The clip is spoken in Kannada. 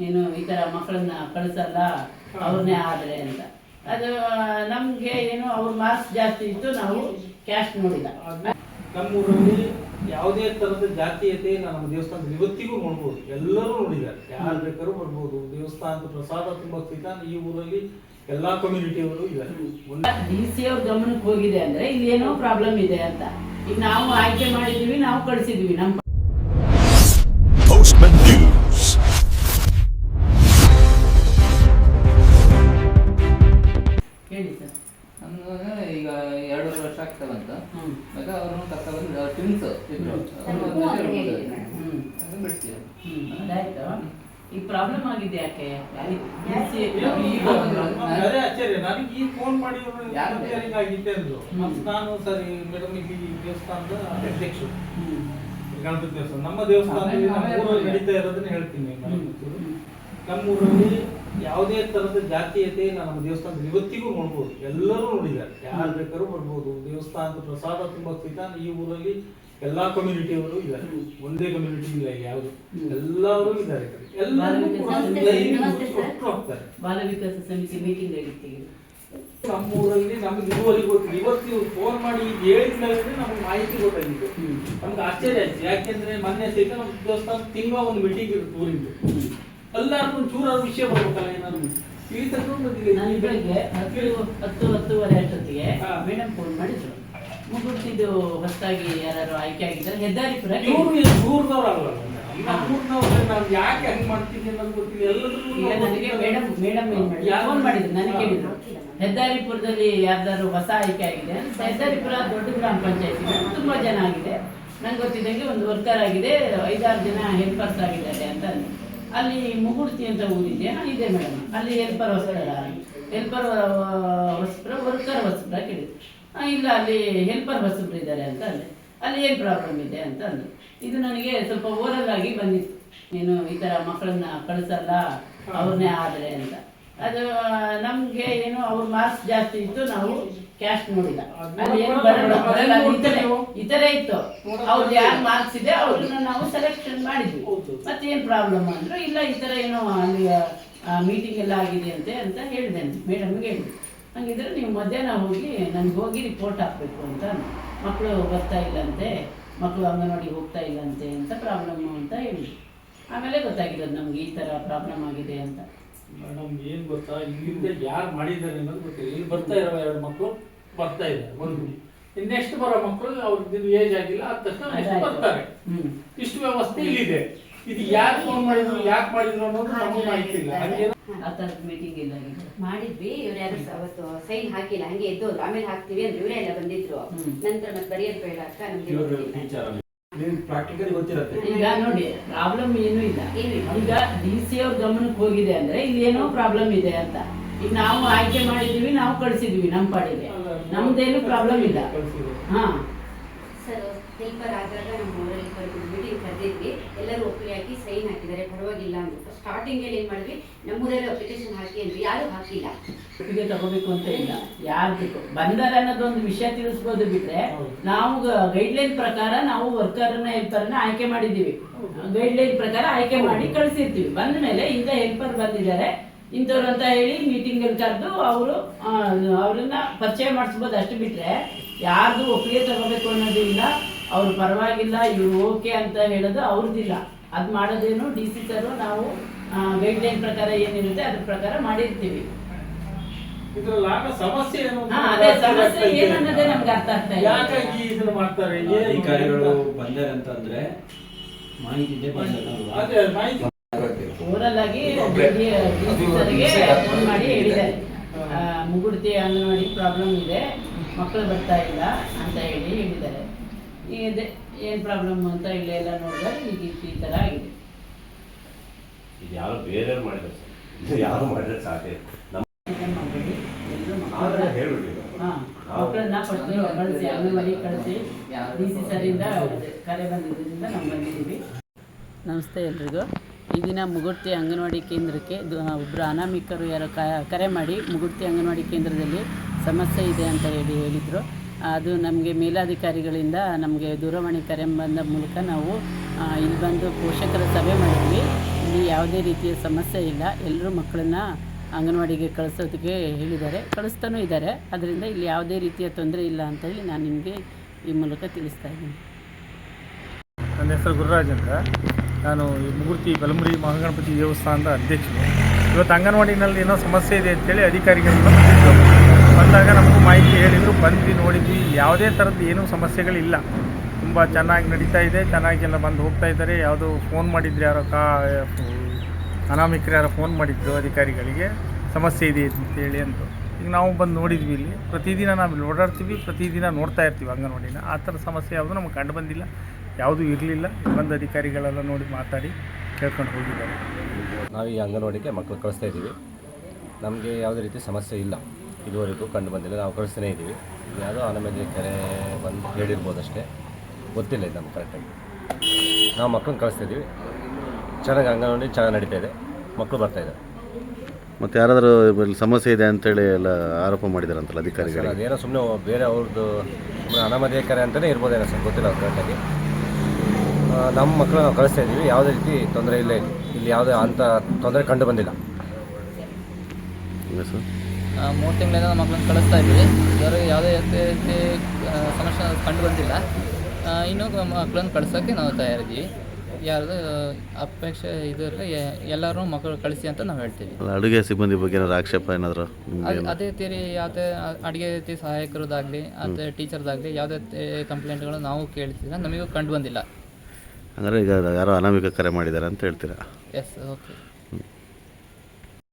ನೀನು ಈ ಥರ ಮಕ್ಕಳನ್ನ ಕಳಿಸಲ್ಲ ಅವ್ರನ್ನೇ ಆದರೆ ಅಂತ. ಅದು ನಮಗೆ ಏನು ಅವ್ರ ಮಾರ್ಕ್ಸ್ ಜಾಸ್ತಿ ಇತ್ತು, ನಾವು ಕ್ಯಾಸ್ಟ್ ನೋಡಿಲ್ಲ. ನಮ್ಮೂರಲ್ಲಿ ಯಾವುದೇ ತರದ ಜಾತೀಯತೆ ನಮ್ಮ ದೇವಸ್ಥಾನದಲ್ಲಿ ಇವತ್ತಿಗೂ ನೋಡ್ಬೋದು, ಎಲ್ಲರೂ ನೋಡಿದ್ದಾರೆ, ಯಾರು ಬೇಕಾದ್ರೂ ಬರ್ಬೋದು. ದೇವಸ್ಥಾನದ ಪ್ರಸಾದ ತುಂಬಾ ಈ ಊರಲ್ಲಿ ಎಲ್ಲಾ ಕಮ್ಯುನಿಟಿಯವರು ಇದ್ದಾರೆ. DC ಅವ್ರ ಗಮನಕ್ಕೆ ಹೋಗಿದೆ ಅಂದ್ರೆ ಇಲ್ಲಿ ಏನೋ ಪ್ರಾಬ್ಲಮ್ ಇದೆ ಅಂತ. ಈಗ ನಾವು ಆಯ್ಕೆ ಮಾಡಿದೀವಿ, ನಾವು ಕಳಿಸಿದ್ವಿ ನಮ್ಮ ಹೇಳಿ ಸರ್. ಈಗ 2 ವರ್ಷ ಆಗ್ತದಂತ ಅವ್ರನ್ನ ಕರ್ಕೊಂಡು ಟ್ವಿನ್ಸ್ ಅದಾಯ್ತು. ಈ ಪ್ರಾಬ್ಲಮ್ ಆಗಿದೆ ಯಾಕೆ? ನನಗೆ ಈ ಫೋನ್ ಮಾಡಿ ಆಗಿದ್ದೆ ಅಂದ್ರು. ನಾನು ಸರಿ ಮೇಡಮ್, ಇಲ್ಲಿ ದೇವಸ್ಥಾನದ ಅಧ್ಯಕ್ಷರು, ಗಣಪತಿ ದೇವಸ್ಥಾನ ನಮ್ಮ ದೇವಸ್ಥಾನದಲ್ಲಿ ನಡೀತಾ ಇರೋದನ್ನ ಹೇಳ್ತೀನಿ. ನಮ್ಮೂರಲ್ಲಿ ಯಾವುದೇ ತರದ ಜಾತೀಯತೆ ನಮ್ಮ ದೇವಸ್ಥಾನದಲ್ಲಿ ಇವತ್ತಿಗೂ ನೋಡ್ಬೋದು, ಎಲ್ಲರೂ ನೋಡಿದ್ದಾರೆ, ಯಾರು ಬೇಕಾದ್ರೂ ಬರ್ಬೋದು. ದೇವಸ್ಥಾನದ ಪ್ರಸಾದ ತುಂಬಾ ಈ ಊರಲ್ಲಿ ಎಲ್ಲಾ ಕಮ್ಯುನಿಟಿಯವರು ಇದ್ದಾರೆ, ಒಂದೇ ಕಮ್ಯುನಿಟಿ ಇಲ್ಲ, ಯಾವುದು ಎಲ್ಲರೂ ಇದ್ದಾರೆ. ಬಾಲ ವಿಕಾಸ ಸಮಿತಿ ಮೀಟಿಂಗ್ ಆಗಿತ್ತು ನಮ್ಮೂರಲ್ಲಿ. ನಮ್ಗೆ ಇದುವರೆಗೆ ಗೊತ್ತಿಲ್ಲ, ಇವತ್ತು ಫೋನ್ ಮಾಡಿ ಹೇಳಿದ್ಮೇಲೆ ನಮ್ಗೆ ಮಾಹಿತಿ ಗೊತ್ತಾಗಿತ್ತು. ನಮ್ಗೆ ಆಶ್ಚರ್ಯ ಆಯ್ತು, ಯಾಕೆಂದ್ರೆ ಮೊನ್ನೆ ಸಹಿತ ನಮ್ಮ ದೇವಸ್ಥಾನ ತಿಂಗಳ ಒಂದು ಮೀಟಿಂಗ್ ಇರುತ್ತೆ ಊರಿಂದ. ಎಲ್ಲಾರ್ಗು ಒಂಚೂರಾದ ವಿಷಯ ಬರ್ಬೇಕಲ್ಲ, ಏನಾದ್ರು ಈ ತಗೊಂಡು ಬಂದಿದೆ. ನಾನು ಬೆಳಗ್ಗೆ 10-10:30 ಅಷ್ಟೊತ್ತಿಗೆ ಮೇಡಮ್ ಫೋನ್ ಮಾಡಿದ್ರು, ಮುಗುರ್ತಿದ್ದು ಹೊಸದಾಗಿ ಯಾರು ಆಯ್ಕೆ ಆಗಿದ್ದಾರೆ ಹೆದ್ದಾರಿಪುರ. ದೂರದವ್ರಲ್ಲ, ಯಾಕೆ ಹಂಗ್ ಮಾಡ್ತೀನಿ ಅನ್ನೋದು ಗೊತ್ತಿಲ್ಲ. ಈಗ ನನಗೆ ಮೇಡಮ್ ಏನ್ ಮಾಡಿ ಫೋನ್ ಮಾಡಿದ್ರು, ನನಗೆ ಕೇಳಿದ್ರು ಹೆದ್ದಾರಿಪುರದಲ್ಲಿ ಯಾರ್ದಾರು ಹೊಸ ಆಯ್ಕೆ ಆಗಿದೆ. ಹೆದ್ದಾರಿಪುರ ದೊಡ್ಡ ಗ್ರಾಮ ಪಂಚಾಯತಿ, ತುಂಬಾ ಜನ ಆಗಿದೆ. ನಂಗೆ ಗೊತ್ತಿದ್ದಂಗೆ ಒಂದು ವರ್ಕರ್ ಆಗಿದೆ, 5-6 ಜನ ಹೆಲ್ಪರ್ಸ್ ಆಗಿದ್ದಾರೆ ಅಂತ. ಅಲ್ಲಿ ಮುಗುಡ್ತಿ ಅಂತ ಊರಿದೆ, ಇದೆ ಮೇಡಮ್. ಅಲ್ಲಿ ಹೆಲ್ಪರ್ ಹೊಸಬ್ರ ವರ್ಕರ್ ಹೊಸಬ್ರ ಕೇಳಿದ್ರು. ಇಲ್ಲ, ಅಲ್ಲಿ ಹೆಲ್ಪರ್ ಹೊಸಬ್ರು ಇದ್ದಾರೆ ಅಂತ ಅಂದೆ. ಅಲ್ಲಿ ಏನು ಪ್ರಾಬ್ಲಮ್ ಇದೆ ಅಂತ ಅಂದ್ರು. ಇದು ನನಗೆ ಸ್ವಲ್ಪ ಓರಲ್ ಆಗಿ ಬಂದಿತ್ತು, ನೀನು ಈ ಥರ ಮಕ್ಕಳನ್ನ ಕಳಿಸಲ್ಲ ಅವ್ರನ್ನೇ ಆದರೆ ಅಂತ. ಅದು ನಮಗೆ ಏನು ಅವ್ರ ಮಾರ್ಕ್ಸ್ ಜಾಸ್ತಿ ಇತ್ತು, ನಾವು ಕ್ಯಾಸ್ಟ್ ನೋಡಿಲ್ಲ. ಅಲ್ಲಿ ಏನು ಬರಲ್ಲ ಈ ಥರ ಇತ್ತು. ಅವ್ರದ್ದು ಯಾರು ಮಾರ್ಕ್ಸ್ ಇದೆ ಅವ್ರನ್ನ ನಾವು ಸೆಲೆಕ್ಷನ್ ಮಾಡಿದ್ವಿ. ಮತ್ತೇನು ಪ್ರಾಬ್ಲಮ್ ಅಂದ್ರು, ಇಲ್ಲ ಈ ಥರ ಏನೋ ಅಲ್ಲಿ ಮೀಟಿಂಗ್ ಎಲ್ಲ ಆಗಿದೆ ಅಂತ ಹೇಳಿದ್ದೇನೆ ಮೇಡಮ್ಗೆ ಹೇಳಿದೆ. ಹಂಗಿದ್ರೆ ನೀವು ಮಧ್ಯಾಹ್ನ ಹೋಗಿ ನನಗೆ ಹೋಗಿ ರಿಪೋರ್ಟ್ ಹಾಕಬೇಕು ಅಂತ. ಮಕ್ಕಳು ಬರ್ತಾ ಇಲ್ಲಂತೆ, ಮಕ್ಕಳು ಅಂಗನವಾಡಿಗೆ ಹೋಗ್ತಾ ಇಲ್ಲಂತೆ ಅಂತ ಪ್ರಾಬ್ಲಮ್ಮು ಅಂತ ಹೇಳಿದ್ರು. ಆಮೇಲೆ ಗೊತ್ತಾಗಿರೋದು ನಮ್ಗೆ ಈ ಥರ ಪ್ರಾಬ್ಲಮ್ ಆಗಿದೆ ಅಂತ. ಮೇಡಮ್ ಏನ್ ಗೊತ್ತಾ, ಇಲ್ಲಿಂದ ಯಾರು ಮಾಡಿದ್ದಾರೆ ಅನ್ನೋದು ಗೊತ್ತಿಲ್ಲ. ಇಲ್ಲಿ ಬರ್ತಾ ಇರೋ 2 ಮಕ್ಕಳು ಬರ್ತಾ ಇದ್ದಾರೆ, ಒಂದು ನೆಕ್ಸ್ಟ್ ಬರೋ ಮಕ್ಕಳು ಅವ್ರದ್ದು ಏಜ್ ಆಗಿಲ್ಲ, ಆದ ತಕ್ಷಣ ಬರ್ತಾರೆ. ಇಷ್ಟು ವ್ಯವಸ್ಥೆ ಇಲ್ಲಿದೆ. ಇದು ಯಾರು ಫೋನ್ ಮಾಡಿದ್ರು, ಯಾಕೆ ಮಾಡಿದ್ರು ಅನ್ನೋದು ನಮಗೆ ಮಾಹಿತಿ ಇಲ್ಲ. ಮೀಟಿಂಗ್ ಇಲ್ಲ ಮಾಡಿದ್ವಿ. ಇವ್ರು ಯಾರು ಅವತ್ತು ಸೈನ್ ಹಾಕಿಲ್ಲ, ಹಂಗೆ ಎದ್ದೋದ್ರು. ಆಮೇಲೆ ಹಾಕ್ತಿವಿ ಅಂದ್ರೆ ಇವರೆಲ್ಲ ಬಂದಿದ್ರು. ನಂತರ ಮತ್ತೆ ಬರೆಯೋದು ಬೇಡ ಅಂತ ನಮ್ಗೆ ಈಗ ನೋಡಿ ಪ್ರಾಬ್ಲಮ್ ಏನೂ ಇಲ್ಲ. ಈಗ DC ಅವ್ರ ಗಮನಕ್ಕೆ ಹೋಗಿದೆ ಅಂದ್ರೆ ಇಲ್ಲಿ ಏನೋ ಪ್ರಾಬ್ಲಮ್ ಇದೆ ಅಂತ. ಈಗ ನಾವು ಆಯ್ಕೆ ಮಾಡಿದೀವಿ, ನಾವು ಕಳಿಸಿದ್ವಿ ನಮ್ಮ ಪಾಡಿಗೆ, ನಮ್ದೇನು ಪ್ರಾಬ್ಲಮ್ ಇಲ್ಲ. ಹಾ ಸರ್, ಹೆಲ್ಪರ್ ಆದಾಗ ನಮ್ಮ ಊರಲ್ಲಿ ಮೀಟಿಂಗ್ ಕರೆದಿದ್ವಿ. ಎಲ್ಲರೂ ಒಪ್ಪಿಗೆ ಹಾಕಿ ಸೈನ್ ಹಾಕಿದ್ದಾರೆ, ಪರವಾಗಿಲ್ಲ ಅಂತ. ಸ್ಟಾರ್ಟಿಂಗ್ ಅಲ್ಲಿ ಏನ್ ಮಾಡಿದ್ವಿ, ನಮ್ಮೂರಲ್ಲಿ ಅಪ್ಲಿಕೇಶನ್ ಹಾಕಿ ಅಂದ್ರೆ ಯಾರು ಹಾಕಿಲ್ಲ. ಒಪ್ಪಿಗೆ ತಗೋಬೇಕು ಅಂತ ಇಲ್ಲ, ಯಾರು ಬೇಕು ಬಂದಾರ ಅನ್ನೋದೊಂದು ವಿಷಯ ತಿಳಿಸ್ಬೋದು. ಬಿಟ್ರೆ ನಾವು ಗೈಡ್ಲೈನ್ ಪ್ರಕಾರ ನಾವು ವರ್ಕರ್ನ ಹೆಲ್ಪರ್ನ ಆಯ್ಕೆ ಮಾಡಿದ್ದೀವಿ. ಗೈಡ್ಲೈನ್ ಪ್ರಕಾರ ಆಯ್ಕೆ ಮಾಡಿ ಕಳಿಸಿರ್ತೀವಿ. ಬಂದ ಮೇಲೆ ಈಗ ಹೆಲ್ಪರ್ ಬಂದಿದ್ದಾರೆ ಇಂಥವ್ರು ಅಂತ ಹೇಳಿ ಮೀಟಿಂಗ್ ಅಲ್ಲಿ ಕರೆದು ಅವ್ರನ್ನ ಪರಿಚಯ ಮಾಡಿಸ್ಬೋದು. ಅಷ್ಟು ಬಿಟ್ರೆ ಯಾರ್ದು ಒಪ್ಪಿಗೆ ತಗೋಬೇಕು ಅನ್ನೋದು ಇಲ್ಲ. ಅವ್ರು ಪರವಾಗಿಲ್ಲ, ಇವ್ರು ಓಕೆ ಅಂತ ಹೇಳೋದು ಅವ್ರದ್ದಿಲ್ಲ. ಅದು ಮಾಡೋದೇನು DC ಸರ್ ನಾವು ಗೈಡ್ಲೈನ್ ಪ್ರಕಾರ ಏನಿರುತ್ತೆ ಅದ್ರ ಪ್ರಕಾರ ಮಾಡಿರ್ತೀವಿ. ಸಮಸ್ಯೆ ಅದೇ ಸಮಸ್ಯೆ ಏನನ್ನೋದೇ ನಮ್ಗೆ ಅರ್ಥ ಆಗ್ತಾ ಇಲ್ಲ. ಯಾಕಾಗಿ ಇದನ್ನ ಮಾಡ್ತಾರೆ ಅಧಿಕಾರಿಗಳು ಬಂದಾರೆ ಅಂತಂದ್ರೆ ಮಾಹಿತಿ ಓರಲ್ ಆಗಿ ಫೋನ್ ಮಾಡಿ ಹೇಳಿದ್ದಾರೆ, ಮುಗುಡ್ತಿ ಅಂಗನವಾಡಿ ಪ್ರಾಬ್ಲಮ್ ಇದೆ, ಮಕ್ಕಳು ಬರ್ತಾ ಇಲ್ಲ ಅಂತ ಹೇಳಿದ್ದಾರೆ. ಇದೆ ಏನ್ ಪ್ರಾಬ್ಲಮ್ ಅಂತ ಇಲ್ಲೆಲ್ಲ ನೋಡಿದ್ರೆ ಈಗ ಈ ತರ ಆಗಿದೆ. ಇದು ಯಾರು ಬೇರೆ ಮಾಡಿದ್ರೆ ಯಾರು ಮಾಡಿದ್ರೆ ಸಾಧ್ಯ ಮಾಡಬೇಡಿ, ಎಲ್ಲರೂ ಮಕ್ಕಳನ್ನ ಕಳಿಸಿ, ಅಂಗನವಾಡಿ ಕಳಿಸಿ. DC ಸರಿಂದ ಕರೆ ಬಂದಿದ್ದರಿಂದ ನಾವು ಬಂದಿದ್ದೀವಿ. ನಮಸ್ತೆ ಎಲ್ರಿಗೂ. ಈ ದಿನ ಮುಗುಡ್ತಿ ಅಂಗನವಾಡಿ ಕೇಂದ್ರಕ್ಕೆ ಒಬ್ಬರು ಅನಾಮಿಕರು ಯಾರೋ ಕರೆ ಮಾಡಿ ಮುಗುಡ್ತಿ ಅಂಗನವಾಡಿ ಕೇಂದ್ರದಲ್ಲಿ ಸಮಸ್ಯೆ ಇದೆ ಅಂತ ಹೇಳಿದರು. ಅದು ನಮಗೆ ಮೇಲಾಧಿಕಾರಿಗಳಿಂದ ನಮಗೆ ದೂರವಾಣಿ ಕರೆ ಬಂದ ಮೂಲಕ ನಾವು ಇಲ್ಲಿ ಬಂದು ಪೋಷಕರ ಸಭೆ ಮಾಡಿದ್ವಿ. ಇಲ್ಲಿ ಯಾವುದೇ ರೀತಿಯ ಸಮಸ್ಯೆ ಇಲ್ಲ. ಎಲ್ಲರೂ ಮಕ್ಕಳನ್ನ ಅಂಗನವಾಡಿಗೆ ಕಳಿಸೋದಕ್ಕೆ ಹೇಳಿದ್ದಾರೆ, ಕಳಿಸ್ತಾನೂ ಇದ್ದಾರೆ. ಅದರಿಂದ ಇಲ್ಲಿ ಯಾವುದೇ ರೀತಿಯ ತೊಂದರೆ ಇಲ್ಲ ಅಂತೇಳಿ ನಾನು ನಿಮಗೆ ಈ ಮೂಲಕ ತಿಳಿಸ್ತಾ ಇದ್ದೀನಿ. ನನ್ನ ಹೆಸರು ಗುರುರಾಜ್ ಅಂತ. ನಾನು ಈ ಮೂರ್ತಿ ಬಲಮುರಿ ಮಹಾಗಣಪತಿ ದೇವಸ್ಥಾನದ ಅಧ್ಯಕ್ಷರು. ಇವತ್ತು ಅಂಗನವಾಡಿನಲ್ಲಿ ಏನೋ ಸಮಸ್ಯೆ ಇದೆ ಅಂತೇಳಿ ಅಧಿಕಾರಿಗಳು ಬಂದಾಗ ನಮಗೂ ಮಾಹಿತಿ ಹೇಳಿದರು, ಬಂದ್ವಿ, ನೋಡಿದ್ವಿ. ಯಾವುದೇ ಥರದ್ದು ಏನೂ ಸಮಸ್ಯೆಗಳಿಲ್ಲ. ತುಂಬ ಚೆನ್ನಾಗಿ ನಡೀತಾ ಇದೆ, ಚೆನ್ನಾಗೆಲ್ಲ ಬಂದು ಹೋಗ್ತಾ ಇದ್ದಾರೆ. ಯಾವುದೋ ಫೋನ್ ಮಾಡಿದ್ರು, ಯಾರೋ ಅನಾಮಿಕರು ಯಾರೋ ಫೋನ್ ಮಾಡಿದ್ರು ಅಧಿಕಾರಿಗಳಿಗೆ, ಸಮಸ್ಯೆ ಇದೆ ಅಂತೇಳಿ ಅಂತ. ಈಗ ನಾವು ಬಂದು ನೋಡಿದ್ವಿ. ಇಲ್ಲಿ ಪ್ರತಿದಿನ ನಾವು ಇಲ್ಲಿ ಓಡಾಡ್ತೀವಿ, ಪ್ರತಿದಿನ ನೋಡ್ತಾ ಇರ್ತೀವಿ ಅಂಗನವಾಡಿನ. ಆ ಥರ ಸಮಸ್ಯೆ ಯಾವುದೂ ನಮಗೆ ಕಂಡು ಬಂದಿಲ್ಲ, ಯಾವುದೂ ಇರಲಿಲ್ಲ. ಬಂದು ಅಧಿಕಾರಿಗಳೆಲ್ಲ ನೋಡಿ ಮಾತಾಡಿ ಕೇಳ್ಕೊಂಡು ಹೋಗಿದ್ದಾರೆ. ನಾವು ಈ ಅಂಗನವಾಡಿಗೆ ಮಕ್ಕಳು ಕಳಿಸ್ತಾ ಇದ್ದೀವಿ. ನಮಗೆ ಯಾವುದೇ ರೀತಿ ಸಮಸ್ಯೆ ಇಲ್ಲ, ಇದುವರೆಗೂ ಕಂಡು ಬಂದಿಲ್ಲ. ನಾವು ಕಳಿಸ್ತಾನೇ ಇದ್ದೀವಿ. ಯಾವುದೋ ಅನಾಮಧೇಯ ಕೆರೆ ಬಂದು ಹೇಳಿರ್ಬೋದು ಅಷ್ಟೇ, ಗೊತ್ತಿಲ್ಲ ಇದು ನಮ್ಗೆ ಕರೆಕ್ಟಾಗಿ. ನಾವು ಮಕ್ಕಳನ್ನ ಕಳಿಸ್ತಾ ಇದ್ದೀವಿ. ಚೆನ್ನಾಗಿ ಅಂಗನವಾಡಿ ಚೆನ್ನಾಗಿ ನಡೀತಾ ಇದೆ, ಮಕ್ಕಳು ಬರ್ತಾಯಿದ್ದಾರೆ. ಮತ್ತು ಯಾರಾದರೂ ಸಮಸ್ಯೆ ಇದೆ ಅಂತೇಳಿ ಎಲ್ಲ ಆರೋಪ ಮಾಡಿದಾರಂತಲ್ಲ ಅಧಿಕಾರಿಗಳು? ಅದೇನೋ ಸುಮ್ಮನೆ ಬೇರೆ ಅವ್ರದ್ದು ಸುಮ್ಮನೆ ಅನಾಮಧೇಯ ಕೆರೆ ಅಂತಲೇ ಇರ್ಬೋದೇನೋ ಸರ್, ಗೊತ್ತಿಲ್ಲ ಅವ್ರು ಕರೆಕ್ಟಾಗಿ. ನಮ್ಮ ಮಕ್ಕಳು ನಾವು ಕಳಿಸ್ತಾ ಇದ್ದೀವಿ. ಯಾವುದೇ ರೀತಿ ತೊಂದರೆ ಇಲ್ಲ, ಇಲ್ಲಿ ಯಾವುದೇ ಅಂಥ ತೊಂದರೆ ಕಂಡು ಬಂದಿಲ್ಲ. ಸರ್ 3 ತಿಂಗಳಿಂದ ನಮ್ಮ ಮಕ್ಕಳನ್ನ ಕಳಿಸ್ತಾ ಇದ್ದೀವಿ. ಇದರಲ್ಲಿ ಯಾವುದೇ ರೀತಿ ಸಮಸ್ಯೆ ಕಂಡು ಬಂದಿಲ್ಲ. ಇನ್ನೂ ಮಕ್ಕಳನ್ನ ಕಳ್ಸೋಕ್ಕೆ ನಾವು ತಯಾರಿದ್ದೀವಿ. ಯಾರ್ದು ಅಪೇಕ್ಷೆ ಇದ್ರೆ ಎಲ್ಲರೂ ಮಕ್ಕಳು ಕಳಿಸಿ ಅಂತ ನಾವು ಹೇಳ್ತೀವಿ. ಅಡುಗೆ ಸಿಬ್ಬಂದಿ ಬಗ್ಗೆ ಏನಾದ್ರು ಆಕ್ಷೇಪ ಏನಾದರೂ? ಅದೇ ರೀತಿ ಯಾವುದೇ ಅಡುಗೆ ರೀತಿ ಸಹಾಯಕರದಾಗಲಿ ಮತ್ತು ಟೀಚರ್ದಾಗಲಿ ಯಾವುದೇ ಕಂಪ್ಲೇಂಟ್ಗಳು ನಾವು ಕೇಳ್ತಿಲ್ಲ, ನಮಗೂ ಕಂಡು ಬಂದಿಲ್ಲ. ಅಂದರೆ ಈಗ ಯಾರೋ ಅನಾಮಿಕ ಕರೆ ಮಾಡಿದ್ದಾರೆ ಅಂತ ಹೇಳ್ತೀರಾ? Yes, okay.